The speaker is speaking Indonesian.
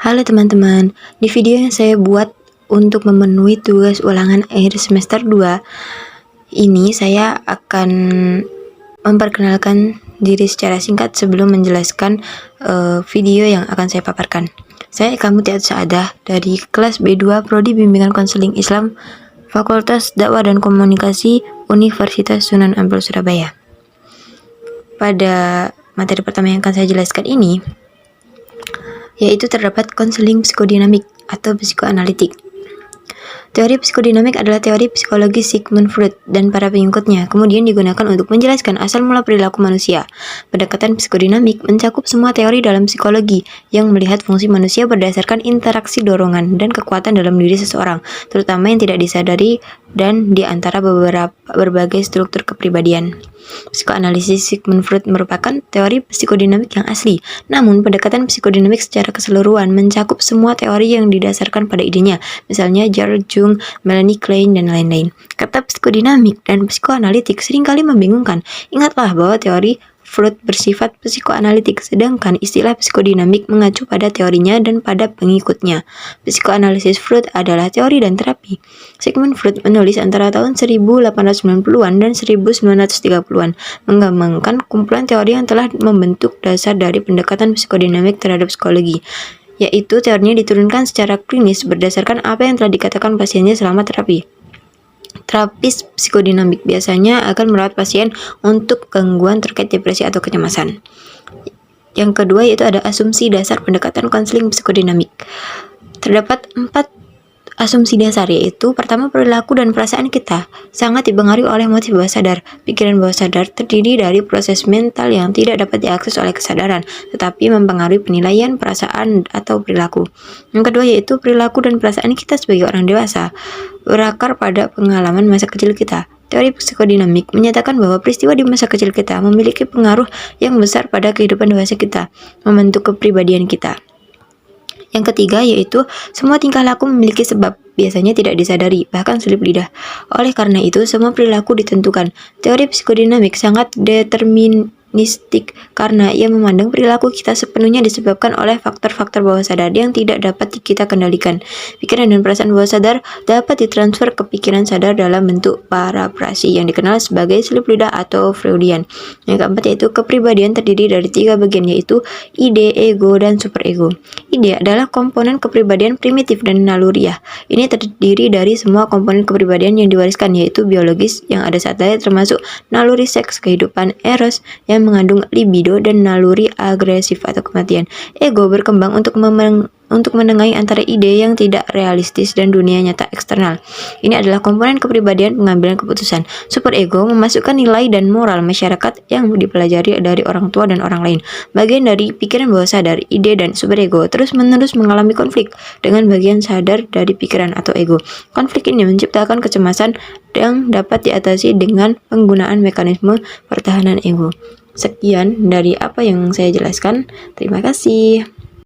Halo teman-teman, di video yang saya buat untuk memenuhi tugas ulangan akhir semester 2 ini saya akan memperkenalkan diri secara singkat sebelum menjelaskan video yang akan saya paparkan. Saya Eka Mutiat Saadah dari kelas B2 Prodi Bimbingan Konseling Islam Fakultas Dakwah dan Komunikasi Universitas Sunan Ampel Surabaya. Pada materi pertama yang akan saya jelaskan ini yaitu terdapat konseling psikodinamik atau psikoanalitik. Teori psikodinamik adalah teori psikologi Sigmund Freud dan para pengikutnya, kemudian digunakan untuk menjelaskan asal mula perilaku manusia. Pendekatan psikodinamik mencakup semua teori dalam psikologi yang melihat fungsi manusia berdasarkan interaksi dorongan dan kekuatan dalam diri seseorang, terutama yang tidak disadari dan di antara berbagai struktur kepribadian. Psikoanalisis Sigmund Freud merupakan teori psikodinamik yang asli, namun pendekatan psikodinamik secara keseluruhan mencakup semua teori yang didasarkan pada idenya, misalnya Carl Jung, Melanie Klein, dan lain-lain. Kata psikodinamik dan psikoanalitik seringkali membingungkan. Ingatlah bahwa teori Freud bersifat psikoanalitik, sedangkan istilah psikodinamik mengacu pada teorinya dan pada pengikutnya. Psikoanalisis Freud adalah teori dan terapi. Sigmund Freud menulis antara tahun 1890-an dan 1930-an, mengembangkan kumpulan teori yang telah membentuk dasar dari pendekatan psikodinamik terhadap psikologi, yaitu teorinya diturunkan secara klinis berdasarkan apa yang telah dikatakan pasiennya selama terapi. Terapis psikodinamik biasanya akan merawat pasien untuk gangguan terkait depresi atau kecemasan. Yang kedua yaitu ada asumsi dasar pendekatan konseling psikodinamik. Terdapat 4 asumsi dasar, yaitu pertama, perilaku dan perasaan kita sangat dipengaruhi oleh motif bawah sadar. Pikiran bawah sadar terdiri dari proses mental yang tidak dapat diakses oleh kesadaran, tetapi mempengaruhi penilaian, perasaan, atau perilaku. Yang kedua yaitu perilaku dan perasaan kita sebagai orang dewasa berakar pada pengalaman masa kecil kita. Teori psikodinamik menyatakan bahwa peristiwa di masa kecil kita memiliki pengaruh yang besar pada kehidupan dewasa kita, membentuk kepribadian kita. Yang ketiga yaitu semua tingkah laku memiliki sebab, biasanya tidak disadari, bahkan selip lidah. Oleh karena itu, semua perilaku ditentukan. Teori psikodinamik sangat deterministik karena ia memandang perilaku kita sepenuhnya disebabkan oleh faktor-faktor bawah sadar yang tidak dapat kita kendalikan. Pikiran dan perasaan bawah sadar dapat ditransfer ke pikiran sadar dalam bentuk paraprasi yang dikenal sebagai selip lidah atau Freudian. Yang keempat yaitu kepribadian terdiri dari 3 bagian, yaitu ide, ego, dan superego. Ide adalah komponen kepribadian primitif dan naluriah. Ini terdiri dari semua komponen kepribadian yang diwariskan, yaitu biologis yang ada saat lahir, termasuk naluri seks, kehidupan, eros yang mengandung libido, dan naluri agresif atau kematian. Ego berkembang untuk menengahi antara ide yang tidak realistis dan dunia nyata eksternal. Ini adalah komponen kepribadian pengambilan keputusan. Superego memasukkan nilai dan moral masyarakat yang dipelajari dari orang tua dan orang lain. Bagian dari pikiran bawah sadar, ide, dan superego terus-menerus mengalami konflik dengan bagian sadar dari pikiran atau ego. Konflik ini menciptakan kecemasan yang dapat diatasi dengan penggunaan mekanisme pertahanan ego. Sekian dari apa yang saya jelaskan. Terima kasih.